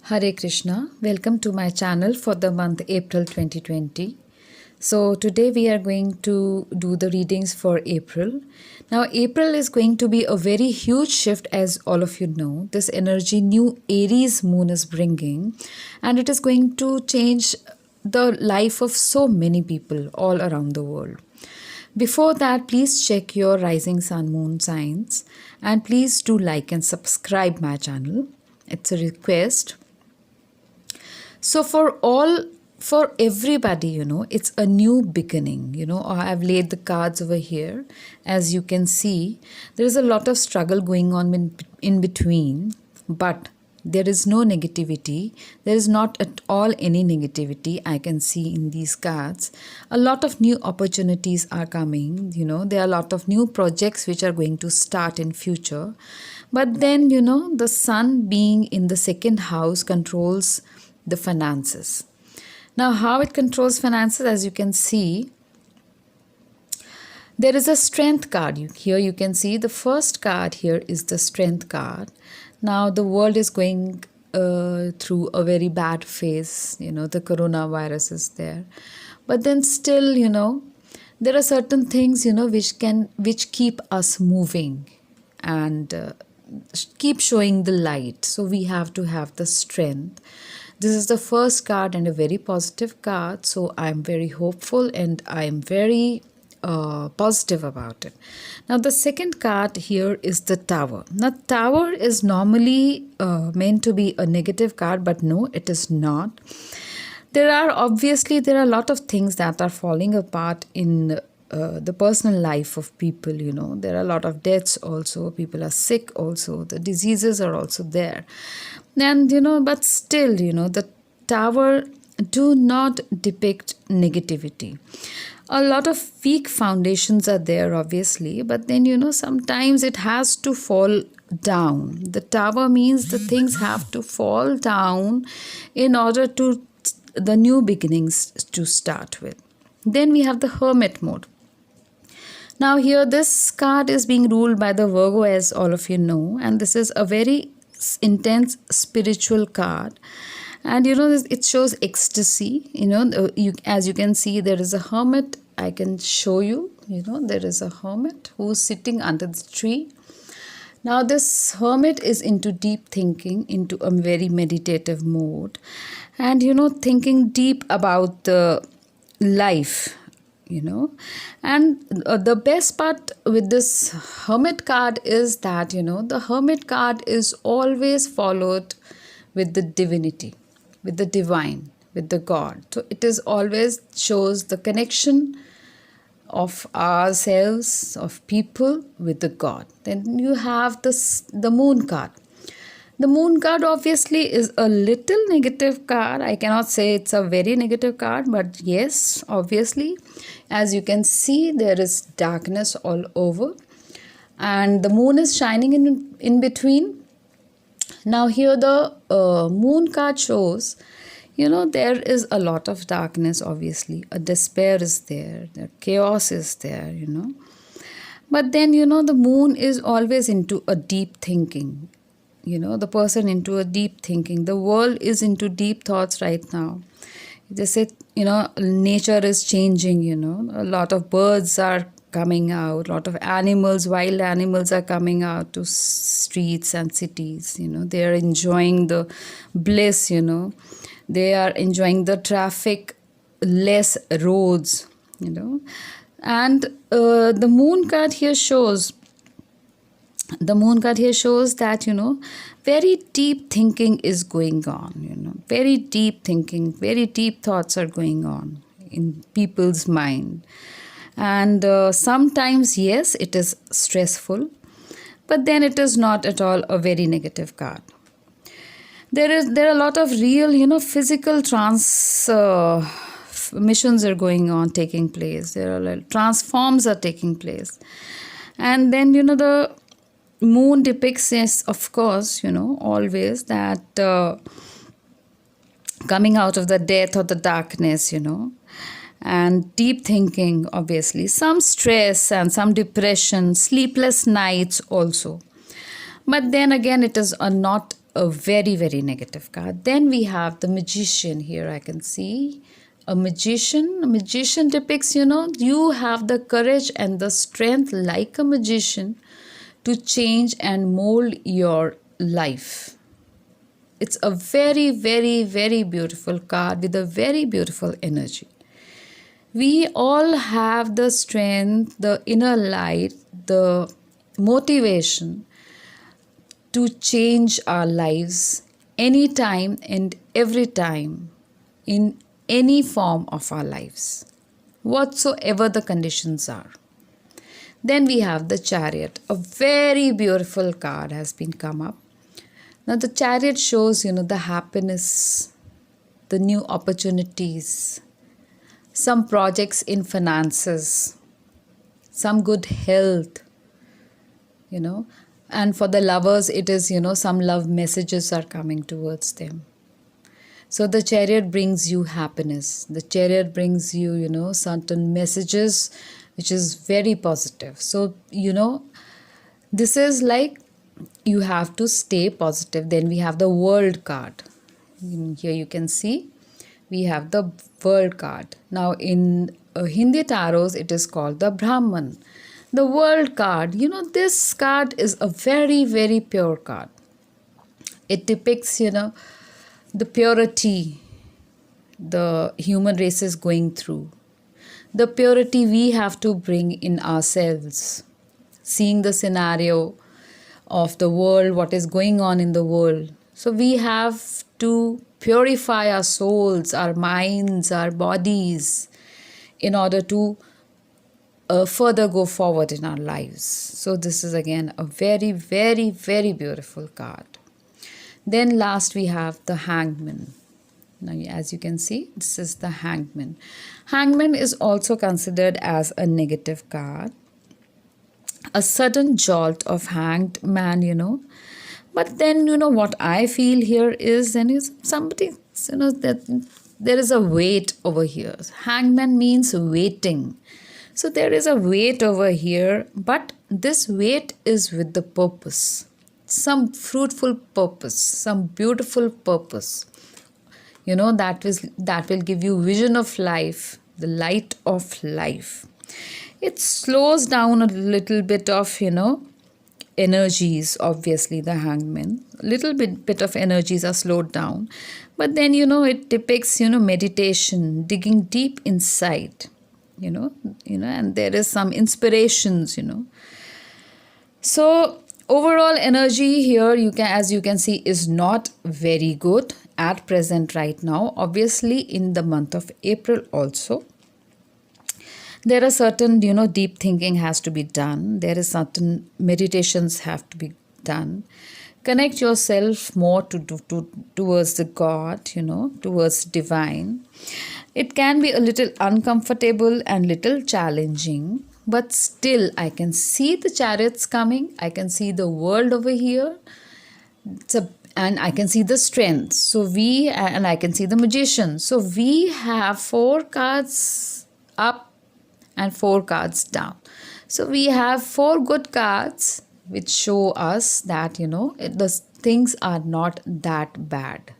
Hare Krishna, welcome to my channel for the month April 2020. So today we are going to do the readings for April. Now April is going to be a very huge shift, as all of you know. This energy new Aries moon is bringing, and it is going to change the life of so many people all around the world. Before that, please check your rising sun moon signs, and please do like and subscribe my channel. It's a request. So for everybody, it's a new beginning. I've laid the cards over here. As you can see, there is a lot of struggle going on in between, but there is no negativity. There is not at all any negativity I can see in these cards. A lot of new opportunities are coming. There are a lot of new projects which are going to start in future. But then, the sun being in the second house controls the finances. Now, how it controls finances, as you can see, there is a strength card. Here you can see the first card here is the strength card. Now, the world is going through a very bad phase. The coronavirus is there. But then still, there are certain things, which keep us moving and keep showing the light. So we have to have the strength. This is the first card and a very positive card. So I'm very hopeful and I'm very positive about it. Now the second card here is the Tower. Now Tower is normally meant to be a negative card, but no, it is not. There are a lot of things that are falling apart in the personal life of people. There are a lot of deaths also. People are sick also. The diseases are also there. And, but still, the Tower do not depict negativity. A lot of weak foundations are there, obviously, but then, sometimes it has to fall down. The Tower means the things have to fall down in order to the new beginnings to start with. Then we have the Hermit mode. Now here this card is being ruled by the Virgo, as all of you know, and this is a very intense spiritual card. And it shows ecstasy. As you can see, there is a hermit. I can show you. There is a hermit who's sitting under the tree. Now this hermit is into deep thinking, into a very meditative mode, and thinking deep about the life. And the best part with this Hermit card is that the Hermit card is always followed with the divinity, with the divine, with the God. So it is always shows the connection of ourselves, of people, with the God. Then you have the Moon card. The Moon card obviously is a little negative card. I cannot say it's a very negative card, but yes, obviously, as you can see, there is darkness all over and the moon is shining in between. Now here the Moon card shows, there is a lot of darkness, obviously. A despair is there, the chaos is there, But then, the moon is always into a deep thinking. The person into a deep thinking. The world is into deep thoughts right now. They say, nature is changing, A lot of birds are coming out. A lot of animals, wild animals are coming out to streets and cities. They are enjoying the bliss, They are enjoying the traffic, less roads, And the Moon card here shows that, very deep thinking is going on, very deep thinking, very deep thoughts are going on in people's mind. And sometimes, yes, it is stressful, but then it is not at all a very negative card. There are a lot of real, physical missions are going on, taking place. There are transforms are taking place. And then, the moon depicts, yes, of course, always that coming out of the death or the darkness, and deep thinking, obviously, some stress and some depression, sleepless nights also. But then again, it is not a very, very negative card. Then we have the Magician here. I can see a magician. A magician depicts, you have the courage and the strength like a magician to change and mold your life. It's a very, very, very beautiful card with a very beautiful energy. We all have the strength, the inner light, the motivation to change our lives anytime and every time in any form of our lives, whatsoever the conditions are. Then we have the Chariot. A very beautiful card has been come up. Now the Chariot shows, the happiness, the new opportunities, some projects in finances, some good health, and for the lovers it is, some love messages are coming towards them. So the Chariot brings you happiness. The Chariot brings you, certain messages which is very positive. So, this is like you have to stay positive. Then we have the World card. Here you can see we have the World card. Now in Hindi tarots it is called the Brahman. The World card, this card is a very, very pure card. It depicts, the purity the human race is going through, the purity we have to bring in ourselves, seeing the scenario of the world, what is going on in the world. So we have to purify our souls, our minds, our bodies in order to further go forward in our lives. So this is again a very, very, very beautiful card. Then last we have the Hangman. Now as you can see, this is the Hangman. Hangman is also considered as a negative card. A sudden jolt of hanged man, But then, what I feel here is then is somebody, that there is a weight over here. Hangman means waiting. So there is a weight over here, but this weight is with the purpose. Some fruitful purpose, some beautiful purpose, that will give you vision of life, the light of life. It slows down a little bit of, energies, obviously the Hangman. Little bit of energies are slowed down. But then, it depicts, meditation, digging deep inside, and there is some inspirations, So overall energy here, as you can see, is not very good at present right now. Obviously, in the month of April also, there are certain, deep thinking has to be done. There is certain meditations have to be done. Connect yourself more towards the God, towards divine. It can be a little uncomfortable and little challenging. But still, I can see the chariots coming. I can see the world over here. And I can see the strength. And I can see the magician. So we have 4 cards up and 4 cards down. So we have 4 good cards which show us that, the things are not that bad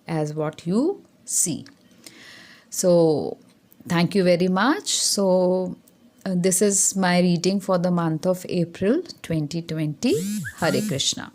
as what you see. So thank you very much. So this is my reading for the month of April 2020. Hare Krishna.